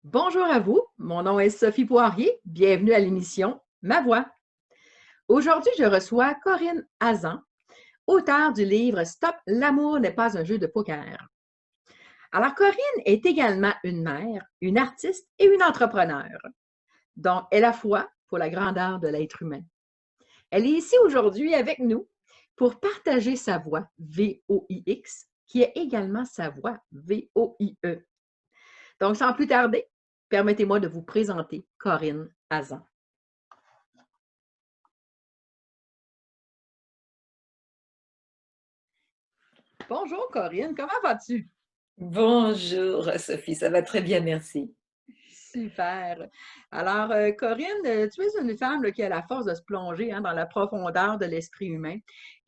Bonjour à vous, mon nom est Sophie Poirier, bienvenue à l'émission Ma Voix. Aujourd'hui, je reçois Corinne Hazan, auteure du livre Stop, l'amour n'est pas un jeu de poker. Alors, Corinne est également une mère, une artiste et une entrepreneure, dont elle a foi pour la grandeur de l'être humain. Elle est ici aujourd'hui avec nous pour partager sa voix VOIX, qui est également sa voix VOIE. Donc, sans plus tarder, permettez-moi de vous présenter Corinne Hazan. Bonjour Corinne, comment vas-tu? Bonjour Sophie, ça va très bien, merci. Super. Alors, Corinne, tu es une femme là, qui a la force de se plonger dans la profondeur de l'esprit humain.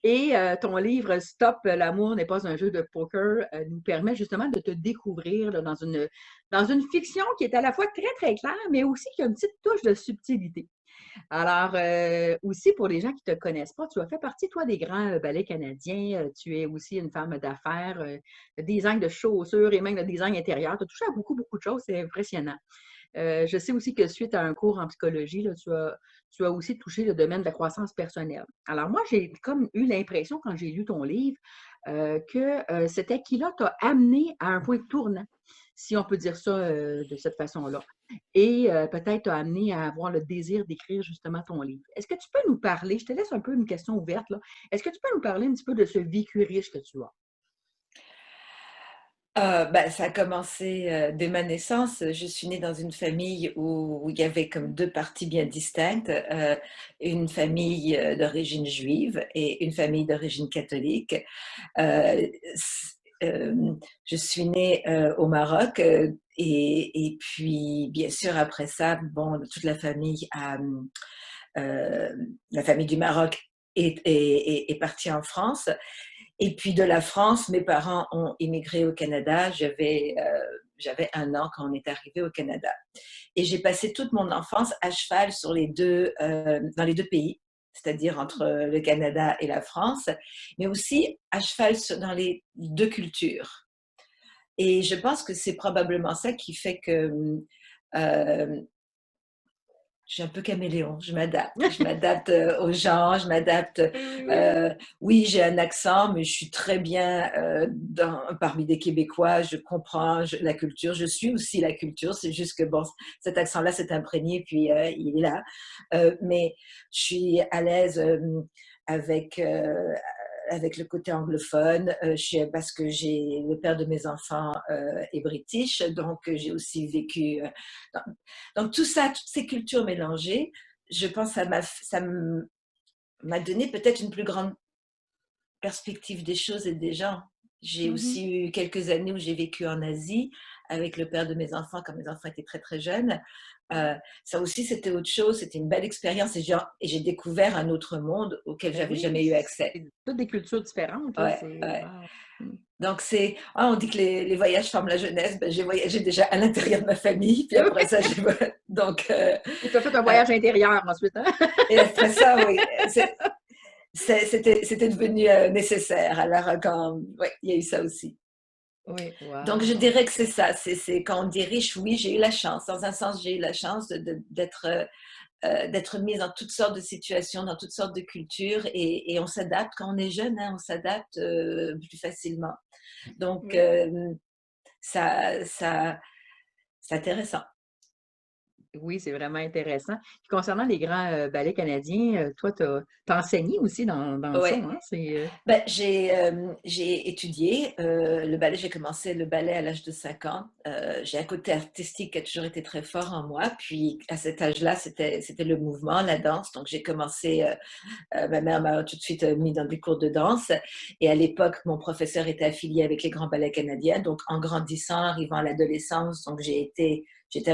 Et ton livre Stop, l'amour n'est pas un jeu de poker nous permet justement de te découvrir là, dans une fiction qui est à la fois très, très claire, mais aussi qui a une petite touche de subtilité. Alors, aussi pour les gens qui ne te connaissent pas, tu as fait partie, toi, des grands ballets canadiens. Tu es aussi une femme d'affaires, le design de chaussures et même le design intérieur. Tu as touché à beaucoup, beaucoup de choses. C'est impressionnant. Je sais aussi que suite à un cours en psychologie, là, tu as aussi touché le domaine de la croissance personnelle. Alors, moi, j'ai comme eu l'impression, quand j'ai lu ton livre, que cet acquis-là t'a amené à un point tournant, si on peut dire ça de cette façon-là. Et peut-être t'a amené à avoir le désir d'écrire justement ton livre. Est-ce que tu peux nous parler, je te laisse un peu une question ouverte, là. Est-ce que tu peux nous parler un petit peu de ce vécu riche que tu as? Ça a commencé, dès ma naissance. Je suis née dans une famille où il y avait comme 2 parties bien distinctes, une famille, d'origine juive et une famille d'origine catholique. Je suis née, au Maroc, et puis bien sûr après ça, bon, toute la famille du Maroc est partie en France. Et puis de la France, mes parents ont immigré au Canada. J'avais 1 an quand on est arrivé au Canada. Et j'ai passé toute mon enfance à cheval dans les 2 pays, c'est-à-dire entre le Canada et la France, mais aussi à cheval dans les 2 cultures. Et je pense que c'est probablement ça qui fait que je suis un peu caméléon, je m'adapte aux gens, je m'adapte. Oui, oui, oui. euh, oui, j'ai un accent, mais je suis très bien parmi des Québécois, je comprends la culture, je suis aussi la culture, c'est juste que bon, cet accent-là s'est imprégné, puis il est là. Mais je suis à l'aise avec, euh, avec le côté anglophone, parce que le père de mes enfants est british, donc j'ai aussi vécu dans, donc tout ça, toutes ces cultures mélangées, je pense que m'a donné peut-être une plus grande perspective des choses et des gens. J'ai Mhm. aussi eu quelques années où j'ai vécu en Asie avec le père de mes enfants quand mes enfants étaient très très jeunes. Ça aussi, c'était autre chose, c'était une belle expérience et j'ai découvert un autre monde auquel Ben j'avais oui, jamais eu accès. c'est toutes des cultures différentes, là. Ouais, C'est ouais. wow. Mm. Donc on dit que les voyages forment la jeunesse. Ben, j'ai voyagé déjà à l'intérieur de ma famille, puis après ça, donc Et tu as fait un euh, voyage intérieur ensuite, hein? et après ça, oui, c'était devenu nécessaire. Alors ouais, il y a eu ça aussi. Oui, Donc je wow. dirais que c'est ça. C'est quand on dit riche, oui, j'ai eu la chance. Dans un sens, j'ai eu la chance d'être mise dans toutes sortes de situations, dans toutes sortes de cultures, et on s'adapte quand on est jeune, hein, on s'adapte plus facilement. Donc Oui. ça, ça, c'est intéressant. Oui, c'est vraiment intéressant. Puis concernant les grands ballets canadiens, toi, tu as enseigné aussi dans ça, Ouais. hein? Ben, j'ai étudié le ballet. J'ai commencé le ballet à l'âge de 5 ans. J'ai un côté artistique qui a toujours été très fort en moi. Puis à cet âge-là, c'était le mouvement, la danse. Donc j'ai commencé. Ma mère m'a tout de suite mis dans des cours de danse. Et à l'époque, mon professeur était affilié avec les grands ballets canadiens. Donc en grandissant, arrivant à l'adolescence, donc j'étais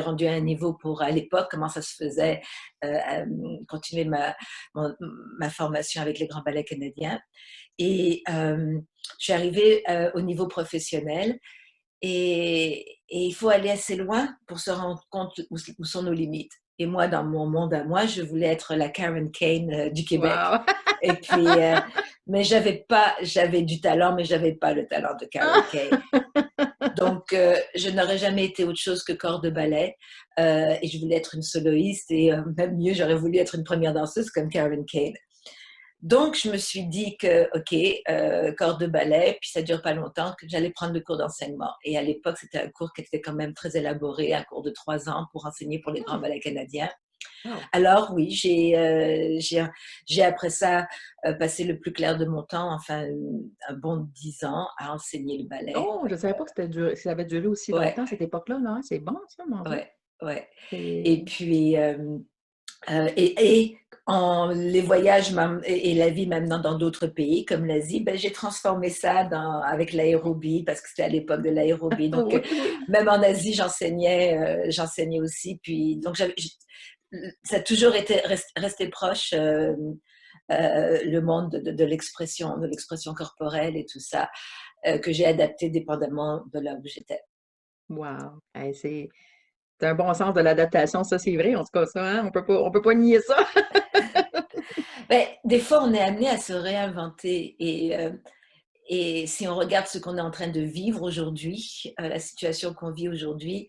rendue à un niveau pour, à l'époque, comment ça se faisait, continuer ma formation avec les grands ballets canadiens. Et je suis arrivée au niveau professionnel. Et il faut aller assez loin pour se rendre compte où sont nos limites. Et moi, dans mon monde à moi, je voulais être la Karen Kane du Québec. Wow! Et puis, mais j'avais du talent, mais j'avais pas le talent de Karen Kane. Donc, je n'aurais jamais été autre chose que corps de ballet. Et je voulais être une soloiste et même mieux, j'aurais voulu être une première danseuse comme Karen Kane. Donc, je me suis dit que, OK, corps de ballet, puis ça dure pas longtemps, que j'allais prendre le cours d'enseignement. Et à l'époque, c'était un cours qui était quand même très élaboré, un cours de 3 ans pour enseigner pour les grands Hmm. ballets canadiens. Wow. Alors oui, j'ai après ça passé le plus clair de mon temps, enfin un bon 10 ans à enseigner le ballet. Oh, je ne savais pas que ça avait duré aussi Ouais, longtemps à cette époque-là. Là, hein. C'est bon, ça, mon Dieu. ouais, ouais. Et C'est... puis, les voyages et la vie maintenant dans d'autres pays comme l'Asie, ben, j'ai transformé ça avec l'aérobie parce que c'était à l'époque de l'aérobie. Donc, Oui, oui. même en Asie, j'enseignais aussi. Puis, donc, ça a toujours été resté proche, le monde de l'expression corporelle et tout ça, que j'ai adapté dépendamment de là où j'étais. Wow. Hey, c'est un bon sens de l'adaptation, ça, c'est vrai. En tout cas, ça, hein, on peut pas nier ça. Ben, des fois, on est amené à se réinventer et si on regarde ce qu'on est en train de vivre aujourd'hui, la situation qu'on vit aujourd'hui,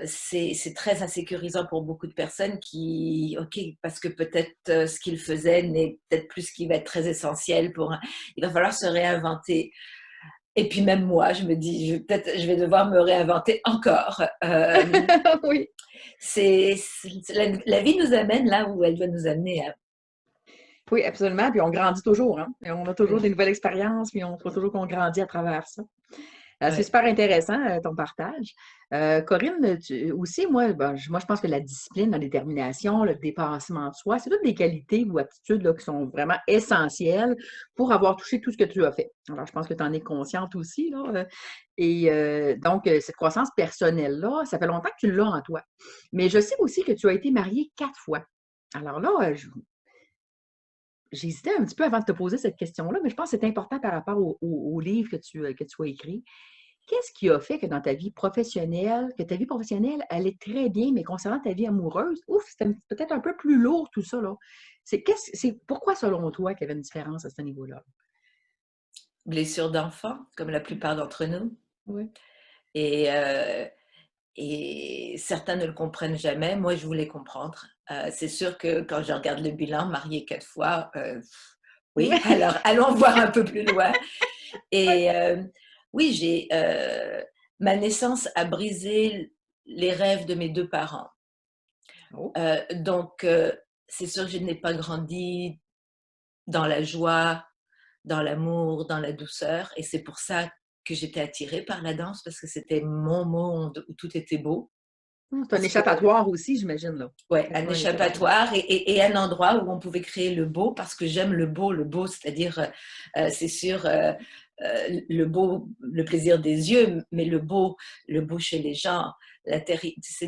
c'est très insécurisant pour beaucoup de personnes qui, OK, parce que peut-être ce qu'ils faisaient n'est peut-être plus ce qui va être très essentiel il va falloir se réinventer. Et puis même moi, je me dis, peut-être je vais devoir me réinventer encore. Oui. La vie nous amène là où elle doit nous amener, hein. Oui, absolument. Puis on grandit toujours, hein. Et on a toujours des Mm. nouvelles expériences, puis on trouve toujours qu'on grandit à travers ça. C'est Ouais. super intéressant, ton partage. Corinne, aussi, moi, ben, moi, je pense que la discipline, la détermination, le dépassement de soi, c'est toutes des qualités ou aptitudes là, qui sont vraiment essentielles pour avoir touché tout ce que tu as fait. Alors, je pense que tu en es consciente aussi, là. Donc, cette croissance personnelle-là, ça fait longtemps que tu l'as en toi. Mais je sais aussi que tu as été mariée 4 fois. Alors là, j'hésitais un petit peu avant de te poser cette question-là, mais je pense que c'est important par rapport au livre que tu as écrit. Qu'est-ce qui a fait que dans ta vie professionnelle, que ta vie professionnelle allait très bien, mais concernant ta vie amoureuse, ouf, c'était peut-être un peu plus lourd tout ça, là. C'est pourquoi, selon toi, qu'il y avait une différence à ce niveau-là? Blessure d'enfant, comme la plupart d'entre nous. Oui. Et, euh, et certains ne le comprennent jamais. Moi, je voulais comprendre. C'est sûr que quand je regarde le bilan, marié 4 fois, oui, alors allons voir un peu plus loin. Et oui, ma naissance a brisé les rêves de mes 2 parents. Oh. Donc, c'est sûr que je n'ai pas grandi dans la joie, dans l'amour, dans la douceur. Et c'est pour ça que j'étais attirée par la danse, parce que c'était mon monde où tout était beau. C'est un Parce que, échappatoire aussi, j'imagine, là. ouais, un Quasiment un échappatoire. échappatoire et un endroit où on pouvait créer le beau, parce que j'aime le beau, c'est-à-dire, c'est sûr, le beau, le plaisir des yeux, mais le beau chez les gens, c'est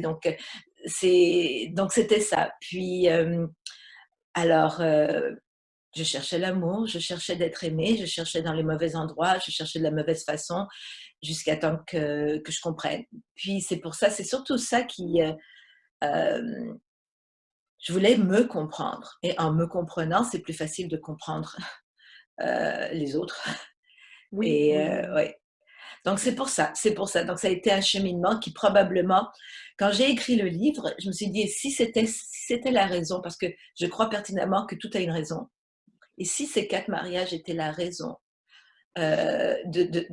donc c'était ça. Puis, alors, je cherchais l'amour, je cherchais d'être aimée, je cherchais dans les mauvais endroits, je cherchais de la mauvaise façon, jusqu'à temps que je comprenne. Puis c'est pour ça, c'est surtout ça euh, je voulais me comprendre. Et en me comprenant, c'est plus facile de comprendre les autres. Oui, Et oui, oui. ouais. Donc c'est pour ça, c'est pour ça. Donc ça a été un cheminement qui probablement, quand j'ai écrit le livre, je me suis dit, si c'était la raison, parce que je crois pertinemment que tout a une raison. Et si ces 4 mariages étaient la raison euh, de, de,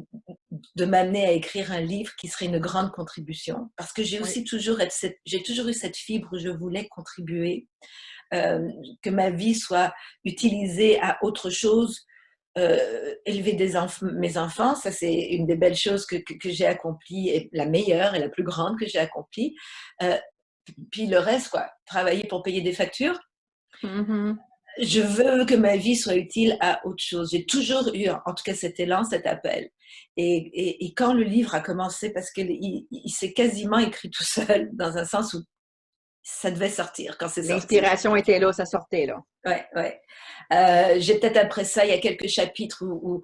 de m'amener à écrire un livre qui serait une grande contribution, parce que Oui. j'ai toujours eu cette fibre où je voulais contribuer, que ma vie soit utilisée à autre chose. Élever mes enfants, ça c'est une des belles choses que j'ai accomplie, et la meilleure et la plus grande que j'ai accomplie. Euh, Puis le reste, quoi, travailler pour payer des factures. Mhm. Je veux que ma vie soit utile à autre chose. J'ai toujours eu, en tout cas, cet élan, cet appel. Et quand le livre a commencé, parce qu'il il s'est quasiment écrit tout seul, dans un sens où ça devait sortir quand c'est sorti. L'inspiration était là, ça sortait là. Ouais, ouais. J'ai peut-être après ça, il y a quelques chapitres où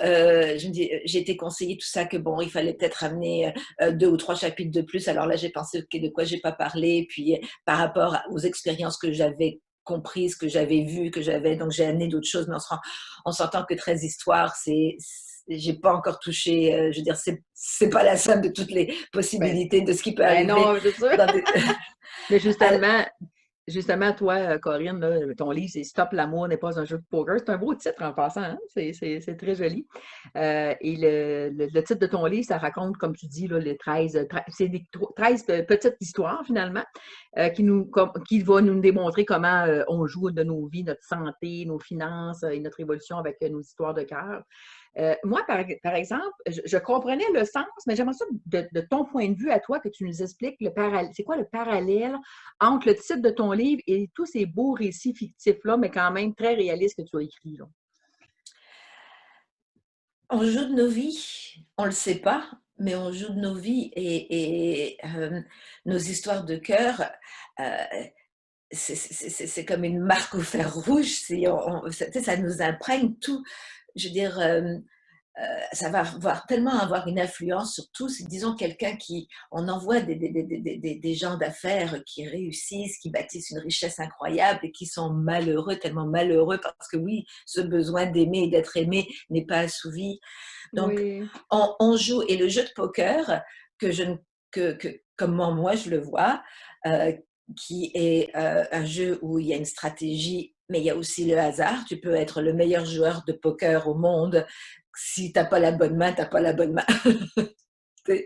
je me dis, j'ai été conseillée tout ça que bon, il fallait peut-être ramener 2 ou 3 chapitres de plus. Alors là, j'ai pensé ok, de quoi j'ai pas parlé, puis par rapport aux expériences que j'avais comprises, que j'avais vues, donc j'ai amené d'autres choses. Mais on s'entend que 13 histoires, j'ai pas encore touché, je veux dire, c'est pas la somme de toutes les Ben, possibilités de ce qui peut ben arriver non, c'est sûr. dans des... Mais justement, toi, Corinne, là, ton livre, c'est Stop l'amour n'est pas un jeu de poker. C'est un beau titre en passant, hein? C'est très joli. Et le titre de ton livre, ça raconte, comme tu dis, là, les 13, c'est des 13 petites histoires finalement qui vont nous démontrer comment on joue de nos vies, notre santé, nos finances et notre évolution avec nos histoires de cœur. Moi, par exemple, je comprenais le sens, mais j'aimerais ça de ton point de vue à toi que tu nous expliques c'est quoi le parallèle entre le titre de ton livre et tous ces beaux récits fictifs-là, mais quand même très réalistes que tu as écrits, là. On joue de nos vies, on ne le sait pas, mais on joue de nos vies nos histoires de cœur, euh, c'est comme une marque au fer rouge, ça nous imprègne tout. Je veux dire, ça va tellement avoir une influence sur tous. Disons quelqu'un on envoie des gens d'affaires qui réussissent, qui bâtissent une richesse incroyable et qui sont malheureux, tellement malheureux parce que oui, ce besoin d'aimer et d'être aimé n'est pas assouvi. Donc, Oui. on joue, et le jeu de poker, que je ne, que, comment moi je le vois, euh, qui est un jeu où il y a une stratégie, mais il y a aussi le hasard. Tu peux être le meilleur joueur de poker au monde. Si tu n'as pas la bonne main, tu n'as pas la bonne main. Oui.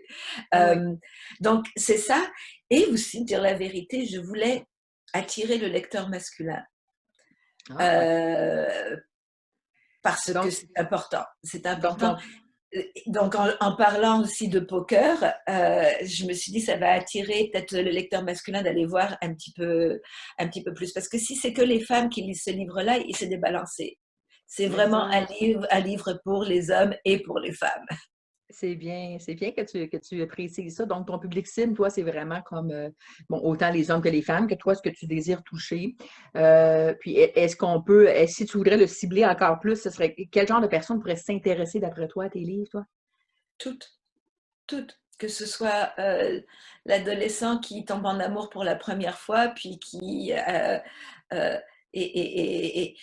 euh, donc, c'est ça. Et aussi, dire la vérité, je voulais attirer le lecteur masculin. Ah, Euh, parce que donc, c'est important. C'est donc important. ton, Donc, en parlant aussi de poker, je me suis dit ça va attirer peut-être le lecteur masculin d'aller voir un petit peu plus. Parce que si c'est que les femmes qui lisent ce livre-là, il s'est débalancé. C'est mais vraiment ça, un livre pour les hommes et pour les femmes. c'est bien que tu précises ça. Donc, ton public cible, toi, c'est vraiment comme, bon, autant les hommes que les femmes, que toi, ce que tu désires toucher. Puis, si tu voudrais le cibler encore plus, ce serait quel genre de personne pourrait s'intéresser, d'après toi, à tes livres, toi? Toutes, toutes. Que ce soit l'adolescent qui tombe en amour pour la première fois, puis qui euh, est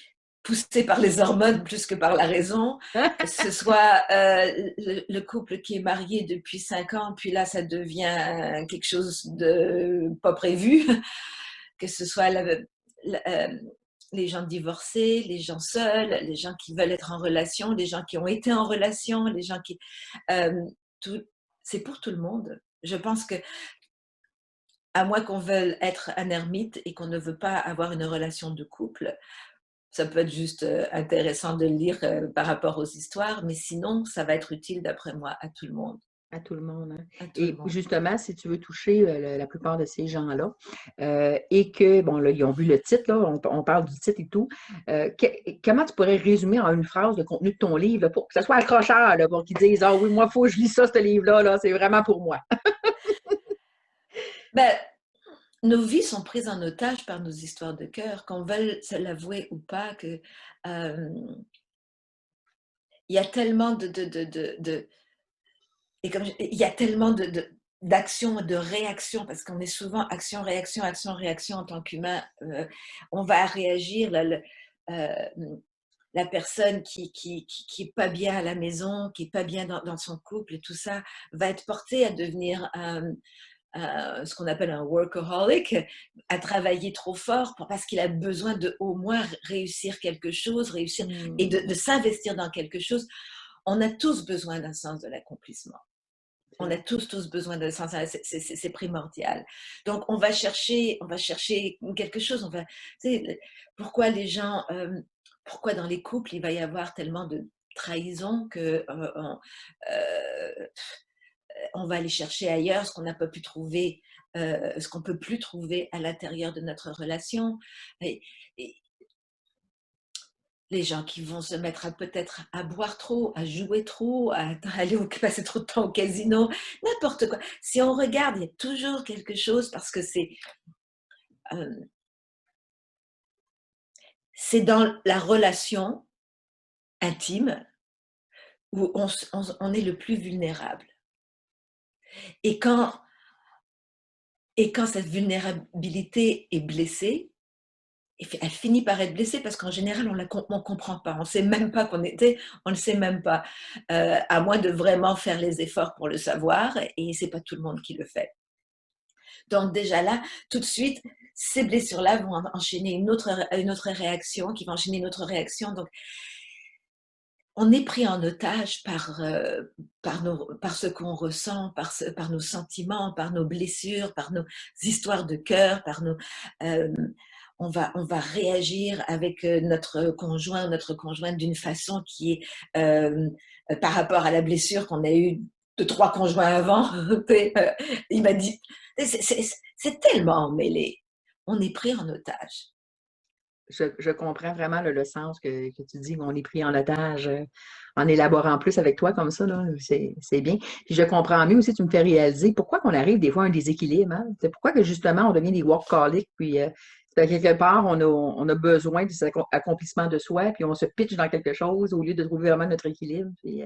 poussé par les hormones plus que par la raison, que ce soit le couple qui est marié depuis 5 ans, puis là ça devient quelque chose de pas prévu, que ce soit les gens divorcés, les gens seuls, les gens qui veulent être en relation, les gens qui ont été en relation, les gens qui... euh, tout, c'est pour tout le monde. Je pense que, à moins qu'on veuille être un ermite et qu'on ne veut pas avoir une relation de couple, ça peut être juste intéressant de le lire par rapport aux histoires, mais sinon, ça va être utile, d'après moi, à tout le monde. À tout le monde, hein. À tout le Et monde. justement, si tu veux toucher la plupart de ces gens-là, et que, bon, là, ils ont vu le titre, là, on parle du titre et tout, comment tu pourrais résumer en une phrase le contenu de ton livre, là, pour que ça soit accrocheur, là, pour qu'ils disent, ah oui, moi, il faut que je lis ça, ce livre-là, là, c'est vraiment pour moi. Ben, nos vies sont prises en otage par nos histoires de cœur, qu'on veuille se l'avouer ou pas, que euh, il y a tellement et comme il y a tellement d'actions, de réactions, parce qu'on est souvent action, réaction, action, réaction en tant qu'humain. On va réagir. La personne qui est pas bien à la maison, qui est pas bien dans son couple et tout ça, va être portée à devenir ce qu'on appelle un workaholic, à travailler trop fort parce qu'il a besoin de au moins réussir quelque chose, réussir et Hmm, de s'investir dans quelque chose. On a tous besoin d'un sens de l'accomplissement. c'est On a vrai. tous besoin de sens, c'est primordial. Donc on va chercher quelque chose. Tu sais, pourquoi les gens, pourquoi dans les couples il va y avoir tellement de trahison que on va aller chercher ailleurs ce qu'on n'a pas pu trouver, ce qu'on peut plus trouver à l'intérieur de notre relation. Et les gens qui vont se mettre peut-être à boire trop, à jouer trop, à aller passer trop de temps au casino, n'importe quoi. Si on regarde, il y a toujours quelque chose parce que euh, c'est dans la relation intime où on est le plus vulnérable. Et quand, et quand cette vulnérabilité est blessée, elle finit par être blessée parce qu'en général, on ne comprend pas. On ne sait même pas qu'on était, on ne sait même pas. À moins de vraiment faire les efforts pour le savoir, et ce n'est pas tout le monde qui le fait. Donc déjà là, tout de suite, ces blessures-là vont enchaîner une autre réaction, qui va enchaîner une autre réaction. Donc, on est pris en otage par ce qu'on ressent, par nos sentiments, par nos blessures, par nos histoires de cœur, on va réagir avec notre conjoint ou notre conjointe d'une façon qui est par rapport à la blessure qu'on a eue de 3 conjoints avant. Il m'a dit, c'est tellement mêlé. On est pris en otage. Je comprends vraiment le sens que tu dis, on est pris en otage en élaborant plus avec toi comme ça, là, c'est bien. Puis je comprends mieux aussi, tu me fais réaliser pourquoi qu'on arrive des fois à un déséquilibre. Hein? C'est pourquoi que justement on devient des workaholics, puis quelque part on a besoin de cet accomplissement de soi, puis on se pitche dans quelque chose au lieu de trouver vraiment notre équilibre. Puis,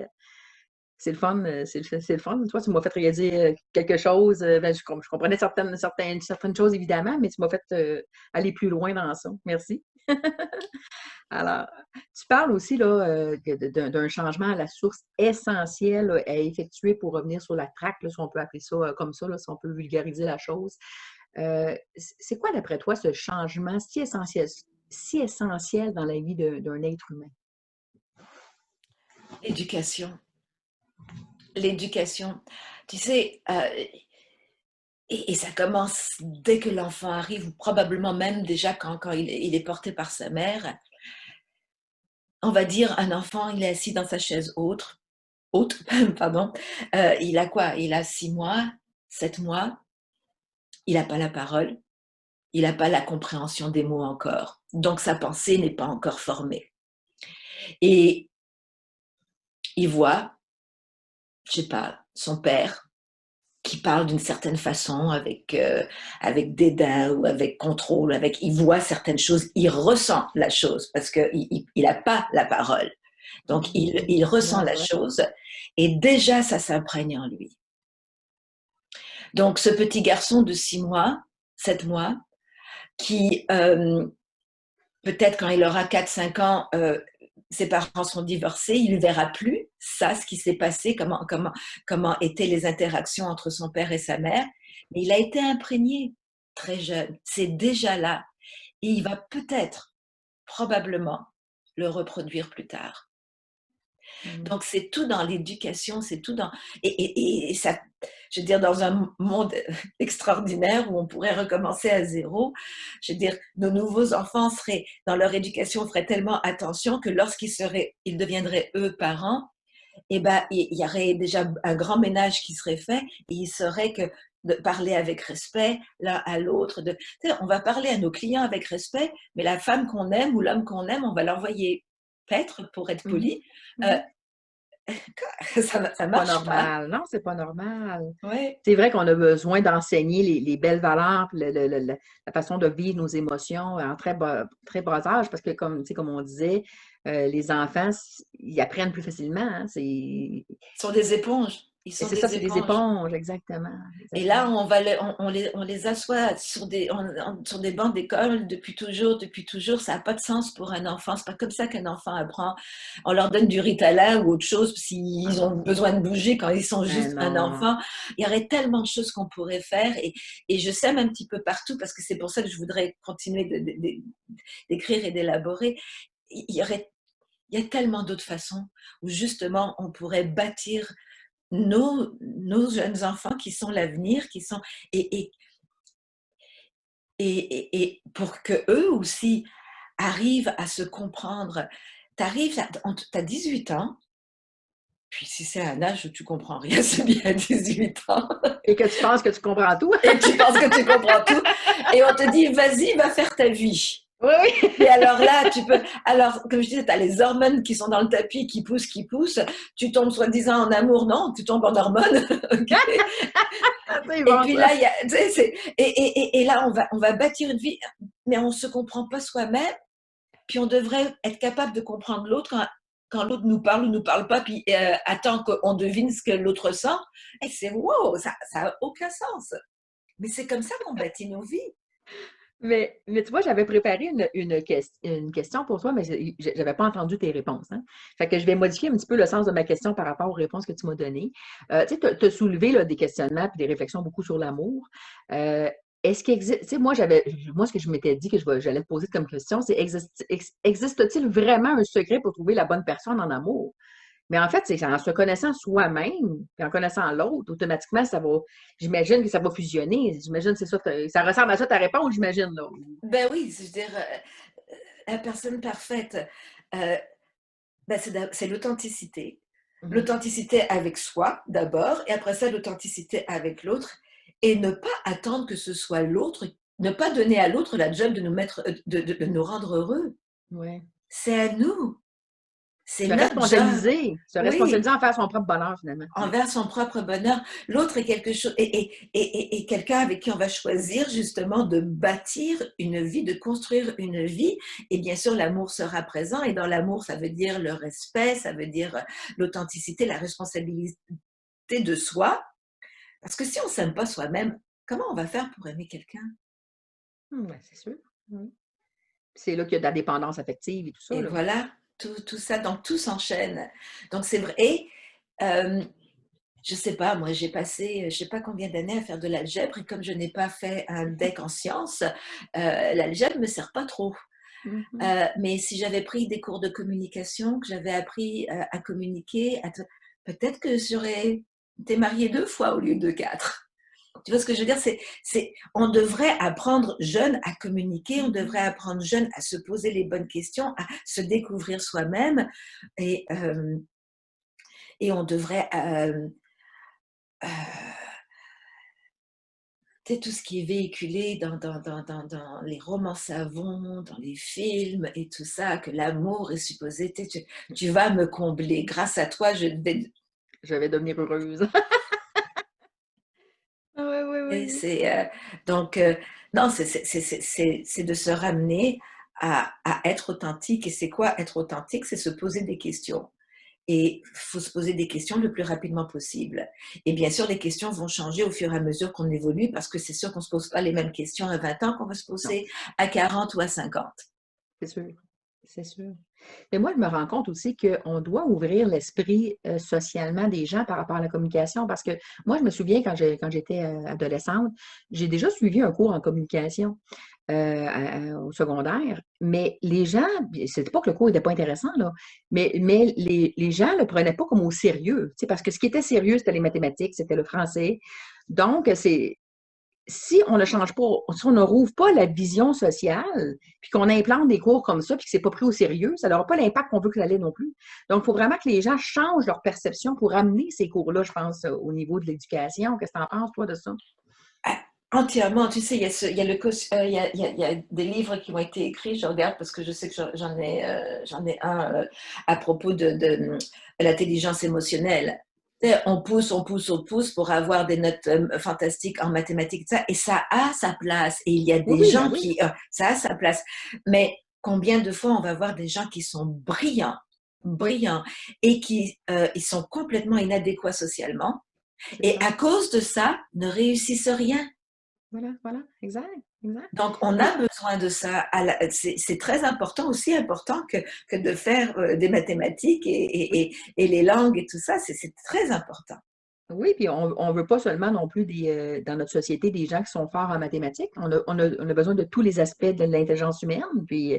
c'est le fun, c'est le fun. Toi, tu m'as fait réaliser quelque chose. Ben, je comprenais certaines choses, évidemment, mais tu m'as fait aller plus loin dans ça. Merci. Alors, tu parles aussi là, d'un changement à la source essentiel là, à effectuer pour revenir sur la traque, là, si on peut appeler ça comme ça, là, si on peut vulgariser la chose. C'est quoi, d'après toi, ce changement si essentiel dans la vie d'un être humain? L'éducation. L'éducation. Tu sais, et ça commence dès que l'enfant arrive, ou probablement même déjà quand il est porté par sa mère. On va dire, un enfant, il est assis dans sa chaise haute, pardon. Il a quoi? Il a 6 mois, 7 mois. Il n'a pas la parole. Il n'a pas la compréhension des mots encore. Donc, sa pensée n'est pas encore formée. Et il voit, je sais pas, son père qui parle d'une certaine façon, avec dédain ou avec contrôle, il voit certaines choses, il ressent la chose parce qu'il n'a pas la parole. Donc, il ressent la chose et déjà, ça s'imprègne en lui. Donc, ce petit garçon de 6 mois, 7 mois, qui, peut-être quand il aura 4-5 ans, ses parents seront divorcés, il ne verra plus ça, ce qui s'est passé, comment étaient les interactions entre son père et sa mère. Mais il a été imprégné très jeune, c'est déjà là. Et il va peut-être, probablement, le reproduire plus tard. Donc, c'est tout dans l'éducation, c'est tout dans... Et ça, je veux dire, dans un monde extraordinaire où on pourrait recommencer à zéro, je veux dire, nos nouveaux enfants seraient, dans leur éducation, feraient tellement attention que ils deviendraient eux parents, eh ben, il y aurait déjà un grand ménage qui serait fait et il serait que de parler avec respect l'un à l'autre. On va parler à nos clients avec respect, mais la femme qu'on aime ou l'homme qu'on aime, on va l'envoyer paître, pour être poli. Ça Pas marche pas. normal. Non, c'est pas normal. Ouais. C'est vrai qu'on a besoin d'enseigner les belles valeurs, puis la façon de vivre nos émotions en très bas âge, parce que comme on disait, les enfants, ils apprennent plus facilement. Hein, Ils sont des éponges. Ils sont c'est ça, des c'est des éponges. éponges, exactement. Et Exactement. là, on les assoit sur des bancs d'école depuis toujours. Ça n'a pas de sens pour un enfant. C'est pas comme ça qu'un enfant apprend. On leur donne du Ritalin ou autre chose s'ils ont besoin de bouger quand ils sont Ben juste un non. enfant. Il y aurait tellement de choses qu'on pourrait faire et je sème un petit peu partout parce que c'est pour ça que je voudrais continuer d'écrire et d'élaborer. Il y a tellement d'autres façons où justement on pourrait bâtir nos jeunes enfants qui sont l'avenir, et, et, et pour que eux aussi arrivent à se comprendre. Tu as 18 ans, puis si c'est un âge où tu comprends rien, c'est bien à 18 ans, Et que tu penses que tu comprends tout. et tu penses que tu comprends tout, et on te dit, vas-y, va faire ta vie. Oui. Et alors là, alors, comme je disais, tu as les hormones qui sont dans le tapis, qui poussent, tu tombes soi-disant en amour, non, tu tombes en hormones. Okay. C'est Et bon, puis ça. là, et là, on va bâtir une vie, mais on ne se comprend pas soi-même, puis on devrait être capable de comprendre l'autre quand l'autre nous parle ou nous parle pas, puis attend qu'on devine ce que l'autre sent. Et c'est wow, ça n'a aucun sens. Mais c'est comme ça qu'on bâtit nos vies. Mais tu vois, j'avais préparé une question pour toi, mais j'avais pas entendu tes réponses, hein. Fait que je vais modifier un petit peu le sens de ma question par rapport aux réponses que tu m'as données. Tu sais, tu as soulevé là, des questionnements et des réflexions beaucoup sur l'amour. Euh, Est-ce qu'il existe, tu sais, moi, ce que je m'étais dit que j'allais te poser comme question, c'est existe-t-il vraiment un secret pour trouver la bonne personne en amour? Mais en fait, c'est en se connaissant soi-même, puis en connaissant l'autre, automatiquement, j'imagine que ça va fusionner. J'imagine que c'est ça, ça ressemble à ça ta réponse, j'imagine, là. Ben oui, je veux dire, la personne parfaite, euh, ben c'est l'authenticité. Mhm. L'authenticité avec soi d'abord, et après ça, l'authenticité avec l'autre, et ne pas attendre que ce soit l'autre, ne pas donner à l'autre la job de nous mettre, de nous rendre heureux. Ouais. C'est à nous, c'est notre job. Se Oui, responsabiliser en faire son propre bonheur, finalement. Ouais. envers son propre bonheur. L'autre est quelque chose, et quelqu'un avec qui on va choisir justement de bâtir une vie, de construire une vie. Et bien sûr, l'amour sera présent. Et dans l'amour, ça veut dire le respect, ça veut dire l'authenticité, la responsabilité de soi. Parce que si on ne s'aime pas soi-même, comment on va faire pour aimer quelqu'un? Ouais, c'est sûr. Ouais. C'est là qu'il y a de la dépendance affective et tout ça, Et là. voilà, tout ça, donc tout s'enchaîne. Donc c'est vrai. Et euh, je sais pas, moi j'ai passé, je sais pas combien d'années à faire de l'algèbre et comme je n'ai pas fait un DEC en sciences, l'algèbre me sert pas trop. Mhm. Mais si j'avais pris des cours de communication, que j'avais appris à communiquer, peut-être que j'aurais été mariée 2 fois au lieu de 4. Tu vois ce que je veux dire? On devrait apprendre jeune à communiquer, on devrait Mhm. apprendre jeune à se poser les bonnes questions, à se découvrir soi-même et, euh, et on devrait euh, tu sais, tout ce qui est véhiculé dans les romans savons, dans les films et tout ça, que l'amour est supposé, tu vas me combler. Grâce à toi, je vais. Je vais devenir heureuse. Ah ouais, ouais, Et ouais. donc, non, c'est de se ramener à être authentique. Et c'est quoi être authentique? C'est se poser des questions. Et il faut se poser des questions le plus rapidement possible. Et bien sûr, les questions vont changer au fur et à mesure qu'on évolue parce que c'est sûr qu'on ne se pose pas les mêmes questions à 20 ans qu'on va se Non, poser à 40 ou à 50. c'est sûr. C'est sûr. Mais moi, je me rends compte aussi qu'on doit ouvrir l'esprit socialement des gens par rapport à la communication parce que moi, je me souviens quand j'étais adolescente, j'ai déjà suivi un cours en communication au secondaire, mais les gens, c'était pas que le cours n'était pas intéressant, là, mais les gens le prenaient pas comme au sérieux, tu sais, parce que ce qui était sérieux, c'était les mathématiques, c'était le français. Donc, si on ne change pas, si on ne rouvre pas la vision sociale, puis qu'on implante des cours comme ça, puis que c'est pas pris au sérieux, ça n'aura pas l'impact qu'on veut que ça ait non plus. Donc, il faut vraiment que les gens changent leur perception pour amener ces cours-là, je pense, au niveau de l'éducation. Qu'est-ce que tu en penses, toi, de ça? Ah, entièrement, tu sais, il y a il y a des livres qui ont été écrits, je regarde parce que je sais que j'en ai un à propos de l'intelligence émotionnelle. Tu sais, on pousse pour avoir des notes fantastiques en mathématiques, et ça a sa place. Et il y a Oui, des oui, ben gens oui. ça a sa place. Mais combien de fois on va voir des gens qui sont brillants, Oui, brillants, et qui ils sont complètement inadéquats socialement, c'est et ça. à cause de ça, ne réussissent rien. Voilà, voilà, exact, exact. Donc, on a Et besoin de ça. C'est très important, aussi important que de faire des mathématiques oui, et les langues et tout ça. C'est très important. oui, puis on ne veut pas seulement non plus dans notre société des gens qui sont forts en mathématiques. On a besoin de tous les aspects de l'intelligence humaine. Puis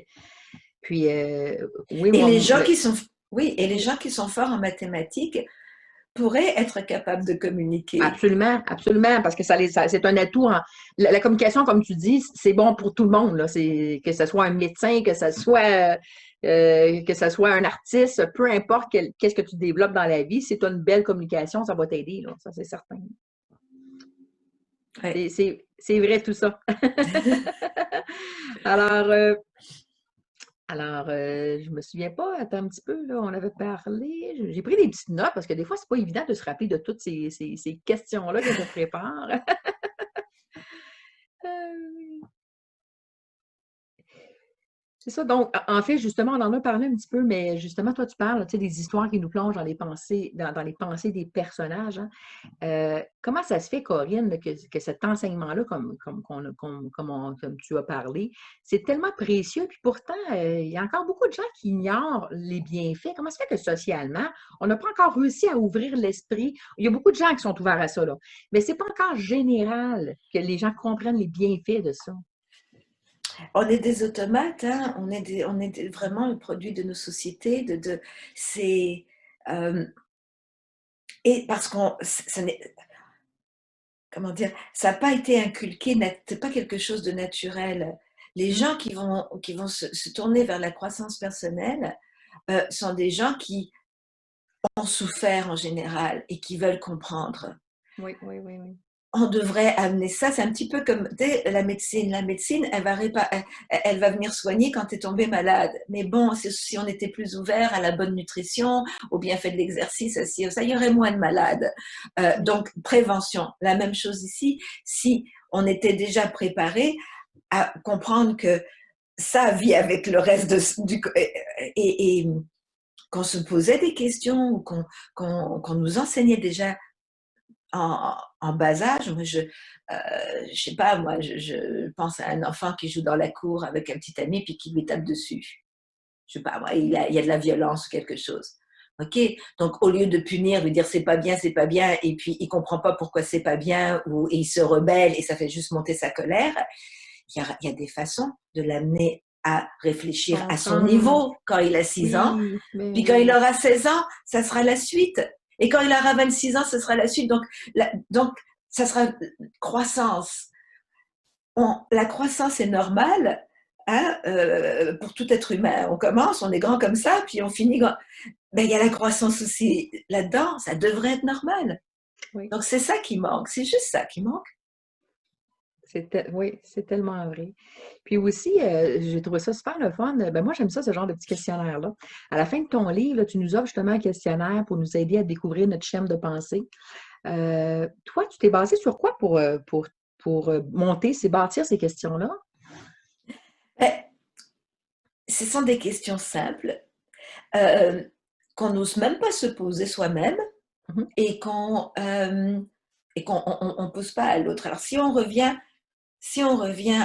oui, Et moi, les gens qui sont, oui, et les gens qui sont forts en mathématiques pourraient être capables de communiquer. absolument, absolument, parce que c'est un atout. La communication, comme tu dis, c'est bon pour tout le monde, là. Que ce soit un médecin, que ce soit un artiste, peu importe qu'est-ce que tu développes dans la vie, si tu as une belle communication, ça va t'aider, là. Ça, c'est certain. Ouais. C'est vrai tout ça. Alors, euh, je me souviens pas, attends un petit peu, là, on avait parlé. J'ai pris des petites notes parce que des fois, c'est pas évident de se rappeler de toutes ces questions-là que je prépare. Euh, C'est ça. Donc, en fait, justement, on en a parlé un petit peu, mais justement, toi, tu parles, tu sais, des histoires qui nous plongent dans les pensées, dans les pensées des personnages, hein. Comment ça se fait, Corinne, là, que cet enseignement-là, comme tu as parlé, c'est tellement précieux, puis pourtant, il y a encore beaucoup de gens qui ignorent les bienfaits. Comment ça se fait que socialement, on n'a pas encore réussi à ouvrir l'esprit? Il y a beaucoup de gens qui sont ouverts à ça, là, mais c'est pas encore général que les gens comprennent les bienfaits de ça. On est des automates, hein, vraiment le produit de nos sociétés, c'est, euh, et parce qu'on, ça n'est, comment dire, ça n'a pas été inculqué, c'est pas quelque chose de naturel. Les Mmh. gens qui vont se tourner vers la croissance personnelle sont des gens qui ont souffert en général et qui veulent comprendre. Oui, oui, oui, oui. On devrait amener ça, c'est un petit peu comme la médecine. La médecine, elle va venir soigner quand tu es tombé malade. Mais bon, si on était plus ouvert à la bonne nutrition, au bienfait de l'exercice, ça, il y aurait moins de malades. Oui. Donc, prévention. La même chose ici, si on était déjà préparé à comprendre que ça vit avec le reste et qu'on se posait des questions ou qu'on nous enseignait déjà en bas âge. Moi, je sais pas, moi, je pense à un enfant qui joue dans la cour avec un petit ami puis qui lui tape dessus. Je sais pas, moi, il y a de la violence ou quelque chose. Ok, donc au lieu de punir, lui dire c'est pas bien, et puis il comprend pas pourquoi c'est pas bien, ou et il se rebelle et ça fait juste monter sa colère. Il y a des façons de l'amener à réfléchir à son Comprendre. niveau quand il a 6 ans, Oui, mais puis quand il oui. aura 16 ans, ça sera la suite. Et quand il aura 26 ans, ce sera la suite. Donc ça sera croissance. La croissance est normale, hein, pour tout être humain. On commence, on est grand comme ça, puis on finit grand. Ben, il y a la croissance aussi là-dedans, ça devrait être normal. Oui. Donc c'est ça qui manque, c'est juste ça qui manque. Oui, c'est tellement vrai. Puis aussi, j'ai trouvé ça super le fun. Ben moi, j'aime ça, ce genre de petit questionnaire-là. À la fin de ton livre, là, tu nous offres justement un questionnaire pour nous aider à découvrir notre chaîne de pensée. Toi, tu t'es basé sur quoi pour monter, bâtir ces questions-là? Ben, ce sont des questions simples euh, qu'on n'ose même pas se poser soi-même Mhm. et qu'on on pose pas à l'autre. Alors si on revient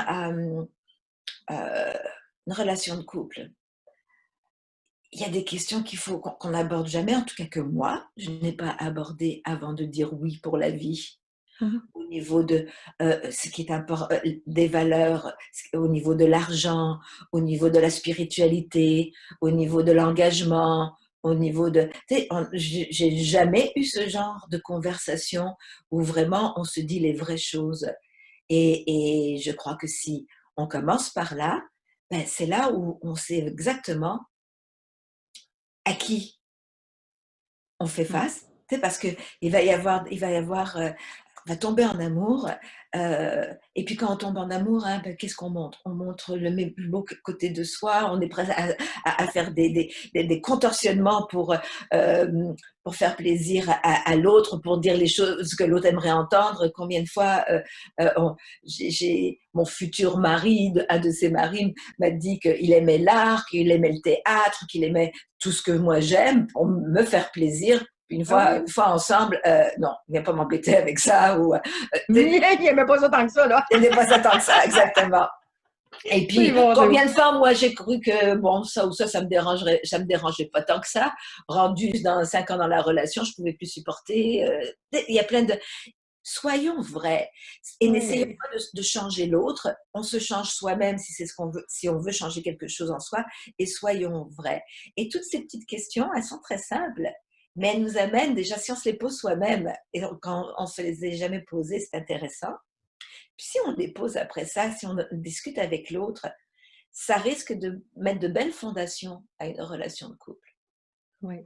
à une relation de couple, il y a des questions qu'il faut qu'on n'aborde jamais, en tout cas que moi, je n'ai pas abordé avant de dire oui pour la vie. Mhm. Au niveau de ce qui est important, des valeurs, au niveau de l'argent, au niveau de la spiritualité, au niveau de l'engagement, au niveau de... Tu sais, j'ai jamais eu ce genre de conversation où vraiment on se dit les vraies choses. Et je crois que si on commence par là, ben, c'est là où on sait exactement à qui on fait Mhm. face, tu sais, parce que il va y avoir, on va tomber en amour, et puis quand on tombe en amour, hein, ben, qu'est-ce qu'on montre? On montre le plus beau côté de soi, on est prêt à faire des contorsionnements pour faire plaisir à l'autre, pour dire les choses que l'autre aimerait entendre. Combien de fois mon futur mari, un de ses maris, m'a dit qu'il aimait l'art, qu'il aimait le théâtre, qu'il aimait tout ce que moi j'aime pour me faire plaisir. Ah oui? Une fois ensemble, non, viens pas m'embêter avec ça. Ou, Il n'aimait pas ça tant que ça, là. il n'est pas ça tant que ça, exactement. Et C'est puis, bon, c'est bon. combien de fois, moi, j'ai cru que, bon, ça ou ça ça me dérangeait pas tant que ça. Rendu dans 5 ans dans la relation, je pouvais plus supporter. Il y a plein de... Soyons vrais et n'essayons Oui. pas de changer l'autre. On se change soi-même si c'est ce qu'on veut, si on veut changer quelque chose en soi, et soyons vrais. Et toutes ces petites questions, elles sont très simples, mais elles nous amènent déjà, si on se les pose soi-même, et quand on se les est jamais posées, c'est intéressant. Puis si on les pose après ça, si on discute avec l'autre, ça risque de mettre de belles fondations à une relation de couple. Oui.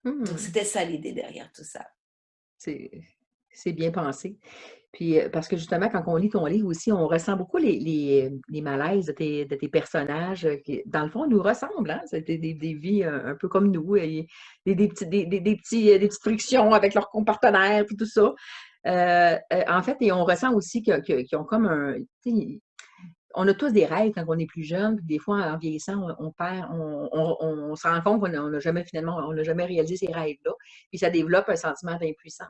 Donc Hmm. c'était ça l'idée derrière tout ça. C'est c'est bien pensé. Puis, parce que justement, quand on lit ton livre aussi, on ressent beaucoup les malaises de tes personnages qui, dans le fond, nous ressemblent, hein? C'était des vies un peu comme nous, et des petites frictions avec leurs compartenaires, puis tout ça. En fait, et on ressent aussi qu'ils ont comme un, tu sais, on a tous des rêves quand on est plus jeune, puis des fois, en vieillissant, on perd, on se rend compte qu'on n'a jamais finalement, on n'a jamais réalisé ces rêves-là, puis ça développe un sentiment d'impuissance.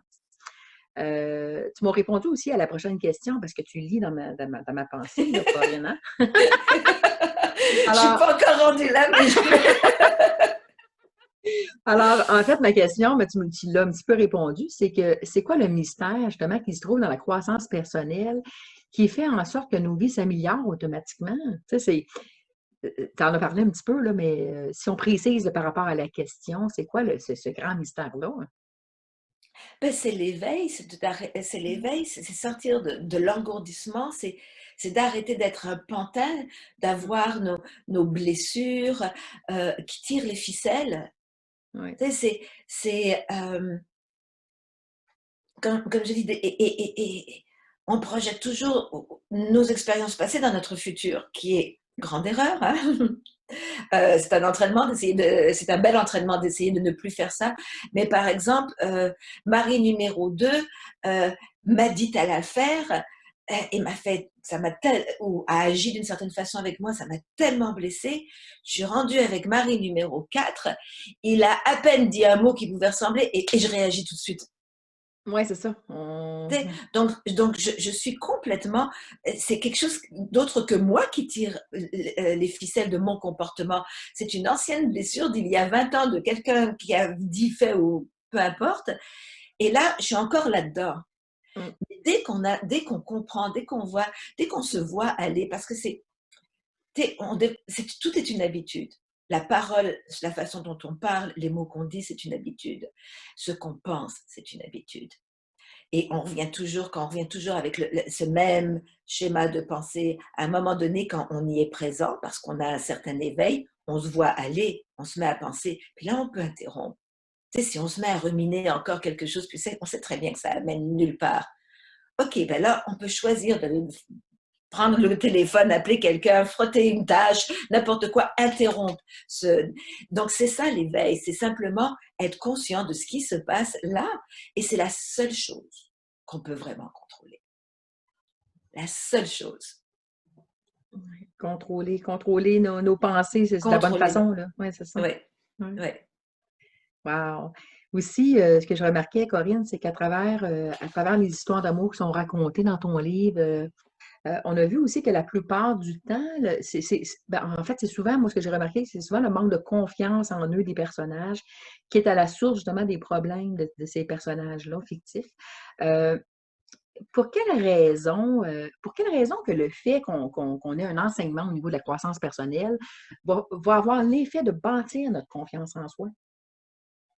Tu m'as répondu aussi à la prochaine question parce que tu lis dans ma pensée, là, Corinne, hein? Je suis Alors, pas encore rendue là, mais alors, en fait, ma question, mais tu l'as un petit peu répondu, c'est que c'est quoi le mystère, justement, qui se trouve dans la croissance personnelle qui fait en sorte que nos vies s'améliorent automatiquement? Tu sais, tu en as parlé un petit peu, là, mais si on précise par rapport à la question, c'est quoi ce grand mystère-là? ben, c'est l'éveil, c'est l'éveil, c'est sortir de l'engourdissement, c'est d'arrêter d'être un pantin, d'avoir nos blessures qui tirent les ficelles. Oui, Tu sais, comme je dis, on projette toujours nos expériences passées dans notre futur, qui est grande erreur. Hein. C'est un entraînement c'est un bel entraînement d'essayer de ne plus faire ça. Mais par exemple, Marie numéro 2 m'a dit à la faire et m'a fait, ou a agi d'une certaine façon avec moi, ça m'a tellement blessée. Je suis rendue avec Marie numéro 4. Il a à peine dit un mot qui pouvait ressembler et je réagis tout de suite. ouais, c'est ça. Donc je suis complètement, c'est quelque chose d'autre que moi qui tire les ficelles de mon comportement. C'est une ancienne blessure d'il y a 20 ans de quelqu'un qui a dit, fait ou peu importe. Et là, je suis encore là-dedans. Mm. Dès qu'on comprend, dès qu'on voit, dès qu'on se voit aller, parce que tout est une habitude. La parole, la façon dont on parle, les mots qu'on dit, c'est une habitude. Ce qu'on pense, c'est une habitude. Et quand on revient toujours avec ce même schéma de pensée, à un moment donné, quand on y est présent, parce qu'on a un certain éveil, on se voit aller, on se met à penser, puis là, on peut interrompre. Tu sais, si on se met à ruminer encore quelque chose, puis on sait très bien que ça amène nulle part. OK, ben là, on peut choisir de prendre le téléphone, appeler quelqu'un, frotter une tâche, n'importe quoi, interrompre. Donc, c'est ça l'éveil, c'est simplement être conscient de ce qui se passe là, et c'est la seule chose qu'on peut vraiment contrôler. La seule chose. Contrôler nos pensées, c'est de la bonne Contrôler. façon, là. Oui, c'est ça. Oui, Ouais. oui. Wow! Aussi, ce que je remarquais, Corinne, c'est à travers les histoires d'amour qui sont racontées dans ton livre, on a vu aussi que la plupart du temps, ben, en fait, c'est souvent, moi, ce que j'ai remarqué, c'est souvent le manque de confiance en eux des personnages qui est à la source, justement, des problèmes de ces personnages-là fictifs. Euh, pour quelle raison que le fait qu'on ait un enseignement au niveau de la croissance personnelle va avoir l'effet de bâtir notre confiance en soi?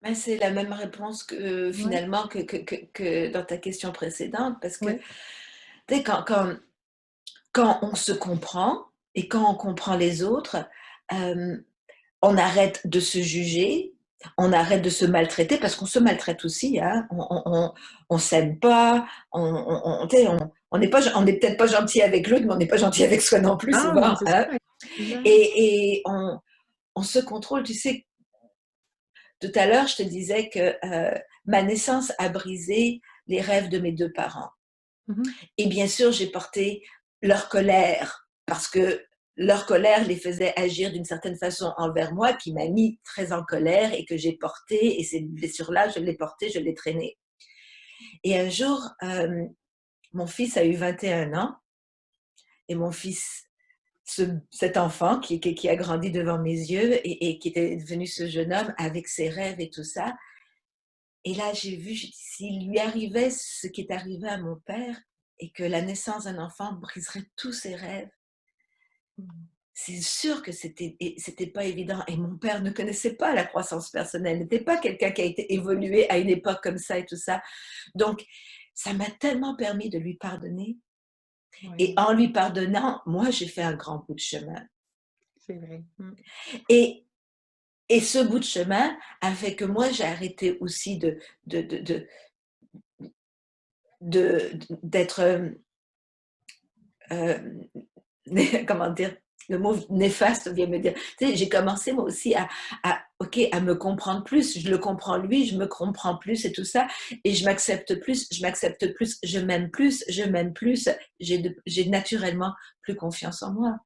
Ben, c'est la même réponse que Oui, finalement que dans ta question précédente, parce que oui. tu sais, quand on se comprend et quand on comprend les autres, euh, on arrête de se juger, on arrête de se maltraiter parce qu'on se maltraite aussi. Hein. On s'aime pas, tu sais, on est peut-être pas gentil avec l'autre, mais on n'est pas gentil avec soi non plus Ah non, souvent. c'est ça, Hein. exact. Et on se contrôle. Tu sais, tout à l'heure, je te disais que ma naissance a brisé les rêves de mes deux parents. Mhm. Et bien sûr, j'ai porté leur colère parce que leur colère les faisait agir d'une certaine façon envers moi, qui m'a mis très en colère et que j'ai porté. Et ces blessures-là, je l'ai portée, je l'ai traînée. Et un jour, mon fils a eu 21 ans et mon fils, cet enfant qui a grandi devant mes yeux et qui était devenu ce jeune homme avec ses rêves et tout ça. Et là, j'ai vu, s'il lui arrivait ce qui est arrivé à mon père et que la naissance d'un enfant briserait tous ses rêves, c'est sûr que c'était pas évident. Et mon père ne connaissait pas la croissance personnelle, n'était pas quelqu'un qui a été évolué à une époque comme ça et tout ça. Donc, ça m'a tellement permis de lui pardonner. Et Oui, en lui pardonnant, moi, j'ai fait un grand bout de chemin. c'est vrai. Mm. Et, et ce bout de chemin a fait que moi, j'ai arrêté aussi de, de, de, d'être, comment dire, Le mot néfaste vient me dire. Tu sais, j'ai commencé moi aussi à me comprendre plus. Je le comprends lui, je me comprends plus et tout ça. Et je m'accepte plus, je m'aime plus, je m'aime plus. J'ai naturellement plus confiance en moi.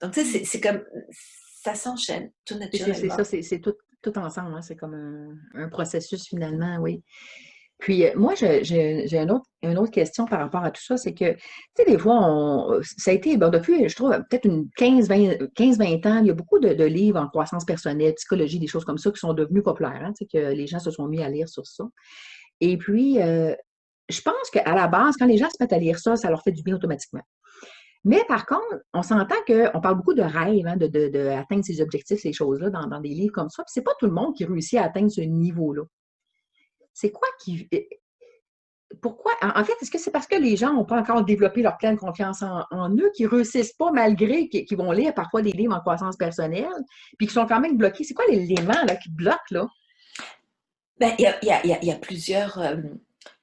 Donc, tu sais, c'est comme, ça s'enchaîne tout C'est ça, naturellement. c'est tout ensemble, hein. C'est comme un processus finalement, oui. Puis moi, j'ai une autre question par rapport à tout ça, c'est que, tu sais, des fois, ça a été, bon, depuis, je trouve, peut-être une 15 20 ans, il y a beaucoup de livres en croissance personnelle, psychologie, des choses comme ça qui sont devenus populaires, hein, tu sais, que les gens se sont mis à lire sur ça. Et puis, je pense qu'à la base, quand les gens se mettent à lire ça, ça leur fait du bien automatiquement. Mais par contre, on s'entend qu'on parle beaucoup de rêve, hein, atteindre ses objectifs, ces choses-là, dans des livres comme ça. Puis c'est pas tout le monde qui réussit à atteindre ce niveau-là. C'est quoi qui. Pourquoi? En fait, est-ce que c'est parce que les gens n'ont pas encore développé leur pleine confiance en eux, qui ne réussissent pas malgré qu'ils vont lire parfois des livres en croissance personnelle, puis qui sont quand même bloqués? C'est quoi l'élément là, qui bloque, là? Ben, il y a plusieurs,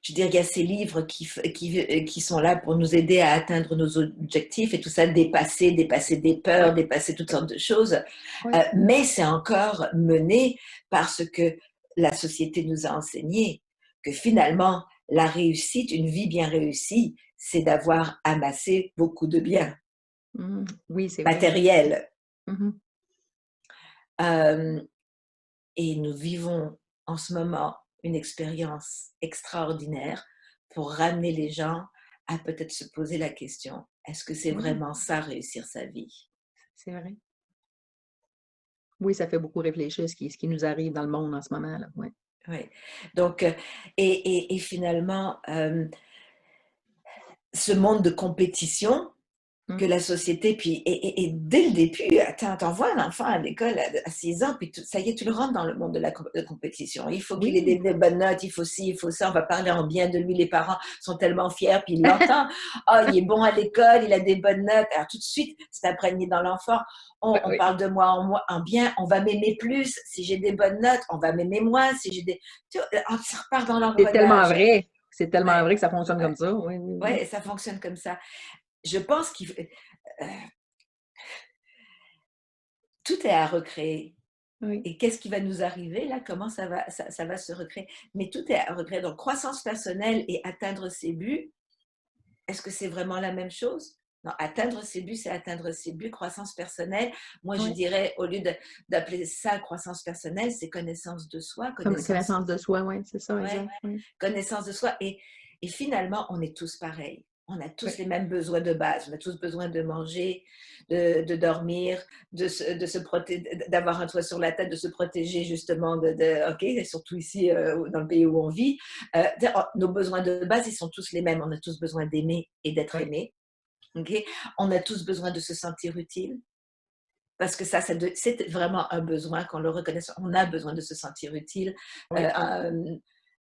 je dirais, il y a ces livres qui sont là pour nous aider à atteindre nos objectifs et tout ça, dépasser des Oui, peurs, dépasser toutes sortes de choses. oui. Mais c'est encore mené par ce que la société nous a enseigné, que finalement, la réussite, une vie bien réussie, c'est d'avoir amassé beaucoup de biens Oui, c'est vrai. matériels. Mhm. Euh, Et nous vivons en ce moment une expérience extraordinaire pour ramener les gens à peut-être se poser la question, est-ce que c'est Oui, vraiment ça, réussir sa vie? c'est vrai. Oui, ça fait beaucoup réfléchir ce qui nous arrive dans le monde en ce moment, là. Ouais. Oui. Donc, et finalement, ce monde de compétition que Mm. la société, puis, et dès le début, attends, t'envoies un enfant à l'école à 6 ans, puis ça y est, tu le rentres dans le monde de la compétition. Il faut qu'il ait Oui, des bonnes notes, il faut ci, il faut ça, on va parler en bien de lui, les parents sont tellement fiers, puis il l'entend, oh, il est bon à l'école, il a des bonnes notes, alors tout de suite, c'est imprégné dans l'enfant, oui, on oui. parle de moi en bien, on va m'aimer plus si j'ai des bonnes notes, on va m'aimer moins si j'ai des... Tu vois, ça repart dans C'est tellement l'engrenage. vrai. C'est tellement Ouais, vrai que ça fonctionne ouais, comme ça. Oui, oui, oui. ouais, ça fonctionne comme ça. Je pense qu'il tout est à recréer. Oui. Et qu'est-ce qui va nous arriver là? Comment ça va se recréer? Mais tout est à recréer. Donc, croissance personnelle et atteindre ses buts, est-ce que c'est vraiment la même chose? Non, atteindre ses buts, c'est atteindre ses buts. Croissance personnelle, moi je Oui. dirais, au lieu d'appeler ça croissance personnelle, c'est connaissance de soi, Comme connaissance, connaissance de soi, oui, c'est ça, ouais, exact. Oui. connaissance de soi. Et finalement, on est tous pareils. On a Oui. tous les mêmes besoins de base. On a tous besoin de manger, de dormir, de se protéger, d'avoir un toit sur la tête, de se protéger justement OK, surtout ici dans le pays où on vit. Nos besoins de base, ils sont tous les mêmes. On a tous besoin d'aimer et d'être Oui. aimé. OK? On a tous besoin de se sentir utile. Parce que c'est vraiment un besoin qu'on le reconnaisse. On a besoin de se sentir utile. Oui.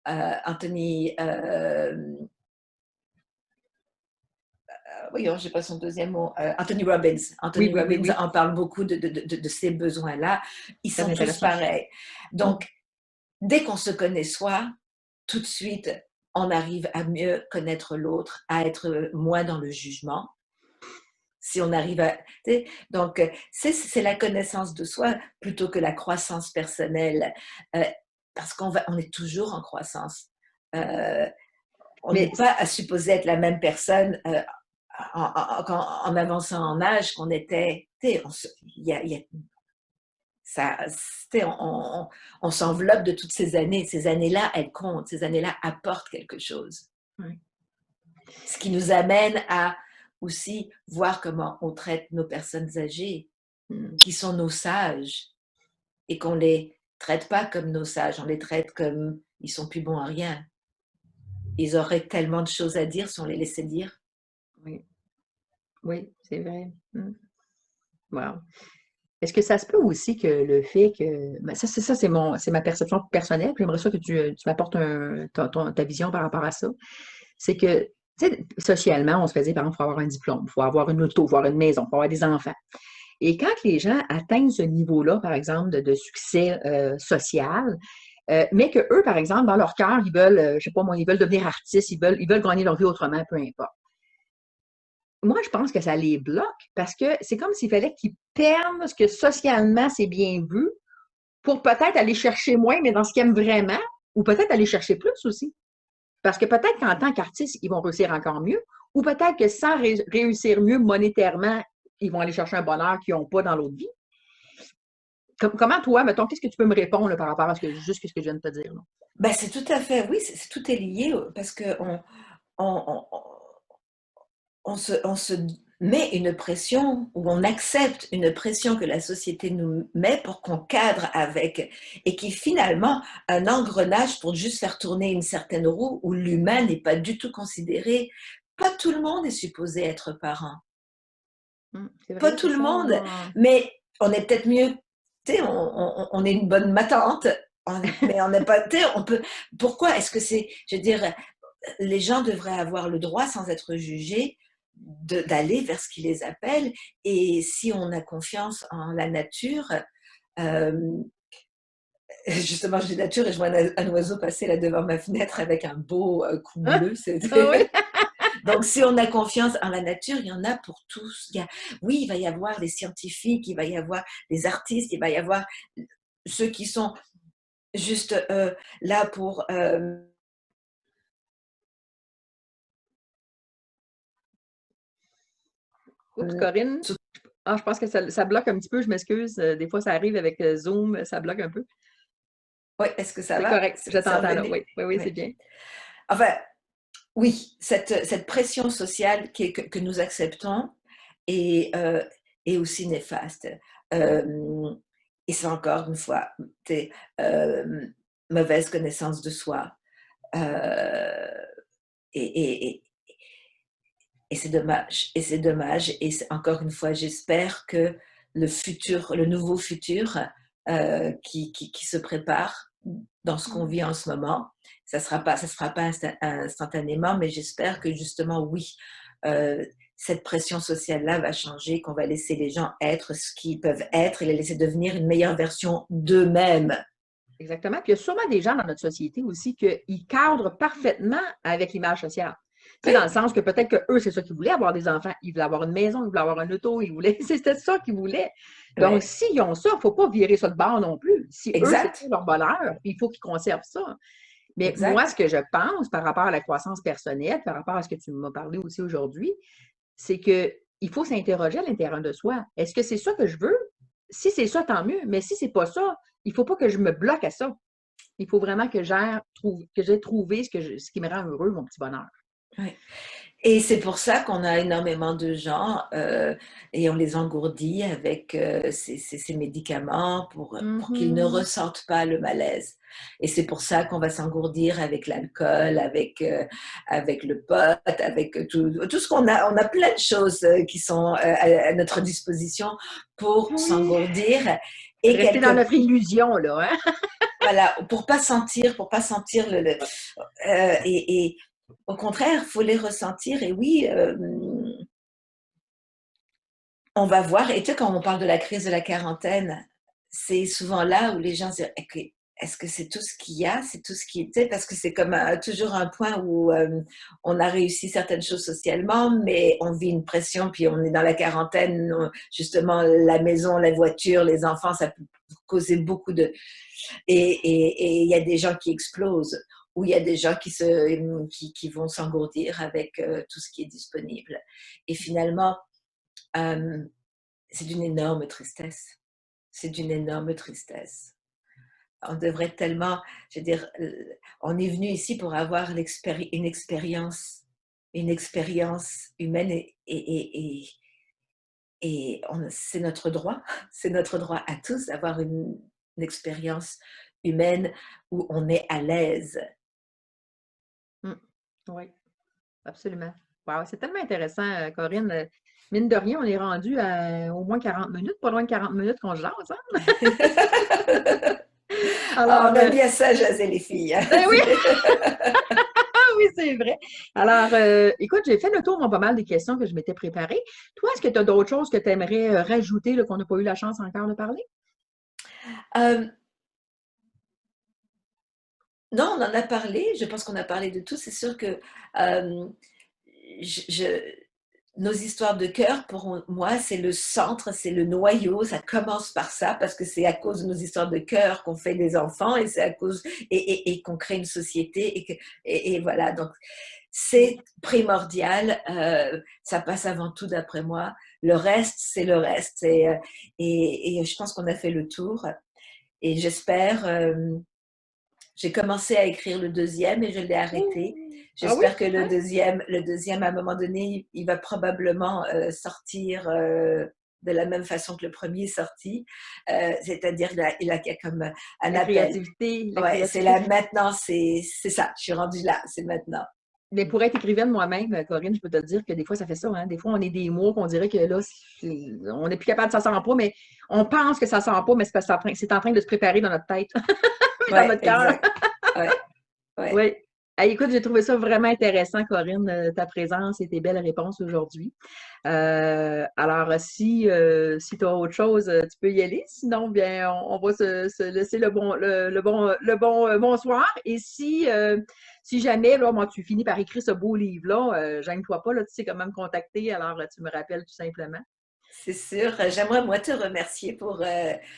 Anthony, oui, je n'ai pas son deuxième mot, Anthony Robbins. Oui, Anthony oui, oui, Robbins oui. en parle beaucoup de ces besoins-là. Ils Très sont tous intéressant. pareils. Mm. Donc, dès qu'on se connaît soi, tout de suite, on arrive à mieux connaître l'autre, à être moins dans le jugement. Si on arrive à... Donc, c'est la connaissance de soi plutôt que la croissance personnelle. Euh, parce on est toujours en croissance. Euh, on Mais n'est pas à supposer être la même personne en avançant en âge qu'on était. Il y a ça, on s'enveloppe de toutes ces années. Ces années-là, elles comptent. Ces années-là apportent quelque chose. oui. Ce qui nous amène à aussi voir comment on traite nos personnes âgées, Mm. qui sont nos sages, et qu'on les traite pas comme nos sages, on les traite comme ils sont plus bons à rien. Ils auraient tellement de choses à dire si on les laissait dire. Oui, oui, c'est vrai. Mm. Wow. Est-ce que ça se peut aussi que le fait que. Ben ça, c'est ma perception personnelle, puis j'aimerais ça que tu m'apportes ta vision par rapport à ça. C'est que, tu sais, socialement, on se fait dire, par exemple, il faut avoir un diplôme, il faut avoir une auto, il faut avoir une maison, il faut avoir des enfants. Et quand les gens atteignent ce niveau-là, par exemple, de succès social, mais que eux, par exemple, dans leur cœur, ils veulent, je sais pas moi, ils veulent devenir artistes, ils veulent gagner leur vie autrement, peu importe. moi, je pense que ça les bloque parce que c'est comme s'il fallait qu'ils perdent ce que socialement c'est bien vu pour peut-être aller chercher moins, mais dans ce qu'ils aiment vraiment, ou peut-être aller chercher plus aussi. Parce que peut-être qu'en tant qu'artiste, ils vont réussir encore mieux, ou peut-être que sans réussir mieux monétairement, ils vont aller chercher un bonheur qu'ils n'ont pas dans l'autre vie. Comment toi, mettons, qu'est-ce que tu peux me répondre là, par rapport à juste ce que je viens de te dire? Là? Ben, c'est tout à fait, oui, tout est lié parce que on, on, on se met une pression ou on accepte une pression que la société nous met pour qu'on cadre avec et qui finalement un engrenage pour juste faire tourner une certaine roue où l'humain n'est pas du tout considéré. Pas tout le monde est supposé être parent. C'est Pas vrai, tout c'est le ça. monde, mais on est peut-être mieux, tu sais, on est une bonne matante, mais on n'est pas, tu sais, on peut, pourquoi est-ce que c'est, je veux dire, les gens devraient avoir le droit, sans être jugés, d'aller vers ce qui les appelle. Et si on a confiance en la nature, euh, justement, je dis nature et je vois un oiseau passer là devant ma fenêtre avec un beau cou Ah, bleu. ah oui? Donc, si on a confiance en la nature, il y en a pour tous. Oui, il va y avoir des scientifiques, il va y avoir des artistes, il va y avoir ceux qui sont juste là pour Oups, Corinne. Ah, je pense que ça bloque un petit peu, je m'excuse. Des fois, ça arrive avec Zoom, ça bloque un peu. oui, est-ce que ça C'est va? correct, je C'est t'entends là. revenu? Oui, oui, oui, Oui. c'est bien. Enfin, oui, cette pression sociale que nous acceptons est, est aussi néfaste. Euh, et c'est encore une fois, euh, mauvaise connaissance de soi. Euh, et, et, et, et c'est dommage. Et c'est dommage. Et encore une fois, j'espère que le futur, le nouveau futur qui se prépare dans ce qu'on vit en ce moment, ça sera pas instantanément, mais j'espère que justement, oui, cette pression sociale-là va changer, qu'on va laisser les gens être ce qu'ils peuvent être et les laisser devenir une meilleure version d'eux-mêmes. Exactement. Puis il y a sûrement des gens dans notre société aussi qui cadrent parfaitement avec l'image sociale. Tu sais, dans le Oui, sens que peut-être qu'eux, c'est ça qu'ils voulaient, avoir des enfants. Ils voulaient avoir une maison, ils voulaient avoir un auto, ils voulaient. C'était ça qu'ils voulaient. Donc, ouais, s'ils ont ça, il ne faut pas virer ça de bord non plus. Si eux, c'est exact, leur bonheur, il faut qu'ils conservent ça. Mais moi, ce exact. que je pense par rapport à la croissance personnelle, par rapport à ce que tu m'as parlé aussi aujourd'hui, c'est qu'il faut s'interroger à l'intérieur de soi. Est-ce que c'est ça que je veux? Si c'est ça, tant mieux. Mais si c'est pas ça, il ne faut pas que je me bloque à ça. Il faut vraiment que j'ai trouvé ce qui me rend heureux, mon petit bonheur. Ouais. Et c'est pour ça qu'on a énormément de gens et on les engourdit avec ces médicaments pour qu'ils ne Mhm. ressentent pas le malaise. Et c'est pour ça qu'on va s'engourdir avec l'alcool, avec le pot, avec tout ce qu'on a. On a plein de choses qui sont à notre disposition pour Oui. s'engourdir. Et Rester dans quelque, notre illusion, là, hein? voilà, pour pas sentir et au contraire, faut les ressentir. Et oui, on va voir. Et tu sais, quand on parle de la crise de la quarantaine, c'est souvent là où les gens disent est-ce que c'est tout ce qu'il y a, c'est tout ce qui était, parce que c'est comme toujours un point où on a réussi certaines choses socialement, mais on vit une pression, puis on est dans la quarantaine, justement la maison, la voiture, les enfants, ça peut causer beaucoup de et il y a des gens qui explosent ou il y a des gens qui vont s'engourdir avec tout ce qui est disponible. Et finalement, euh, c'est d'une énorme tristesse. C'est d'une énorme tristesse. On devrait tellement, je veux dire, on est venu ici pour avoir une expérience humaine et c'est notre droit, c'est notre droit à tous d'avoir une expérience humaine où on est à l'aise. Mm. Oui, absolument. Wow, c'est tellement intéressant, Corinne. Mine de rien, on est rendu à au moins 40 minutes, pas loin de 40 minutes qu'on jase, hein? Alors, On aime bien ça, jaser les filles. ben oui, oui, c'est vrai. Alors, écoute, j'ai fait le tour, moi, pas mal des questions que je m'étais préparées. Toi, est-ce que tu as d'autres choses que tu aimerais rajouter, là, qu'on n'a pas eu la chance encore de parler? Euh, non, on en a parlé. Je pense qu'on a parlé de tout. C'est sûr que euh, je, nos histoires de cœur, pour moi, c'est le centre, c'est le noyau. Ça commence par ça, parce que c'est à cause de nos histoires de cœur qu'on fait des enfants, et c'est à cause et qu'on crée une société. Et voilà, donc c'est primordial. Ça passe avant tout, d'après moi. Le reste, c'est le reste. Et je pense qu'on a fait le tour. Et j'espère. J'ai commencé à écrire le deuxième et je l'ai arrêté. Ah oui? J'espère que le deuxième, à un moment donné, il va probablement sortir de la même façon que le premier est sorti. C'est-à-dire qu'il a comme un La appel. créativité, la Ouais, c'est créativité. là maintenant, c'est ça. Je suis rendue là, c'est maintenant. Mais pour être écrivaine moi-même, Corinne, je peux te dire que des fois, ça fait ça. Hein? Des fois, on est des mots qu'on dirait que là, on n'est plus capable, ça sent pas, mais on pense que ça sent pas, mais c'est parce que c'est en train de se préparer dans notre tête, dans Ouais, notre cœur. exact. Ouais, ouais. Oui. Hey, écoute, j'ai trouvé ça vraiment intéressant, Corinne, ta présence et tes belles réponses aujourd'hui. Alors, si tu as autre chose, tu peux y aller. Sinon, bien, on va se laisser le bon bonsoir. Et si jamais, là, moi, tu finis par écrire ce beau livre-là, gêne-toi pas, là, tu sais comment me contacter. Alors, tu me rappelles tout simplement. C'est sûr. J'aimerais, moi, te remercier pour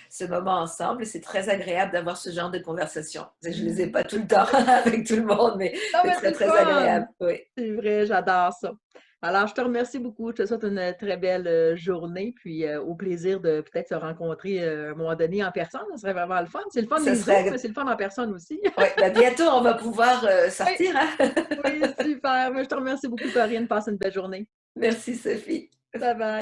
ce moment ensemble. C'est très agréable d'avoir ce genre de conversation. Je ne les ai pas tout le temps avec tout le monde, mais Non, c'est mais très, c'est le très fun! agréable. Oui. C'est vrai, j'adore ça. Alors, je te remercie beaucoup. Je te souhaite une très belle journée, puis au plaisir de peut-être se rencontrer à un moment donné en personne. Ça serait vraiment le fun. C'est le fun Ça des Zooms, mais serait... c'est le fun en personne aussi. Oui, bah bientôt, on va pouvoir Oui, sortir. Hein? oui, super. Mais je te remercie beaucoup, Corinne. Passe une belle journée. Merci, Sophie. Bye bye.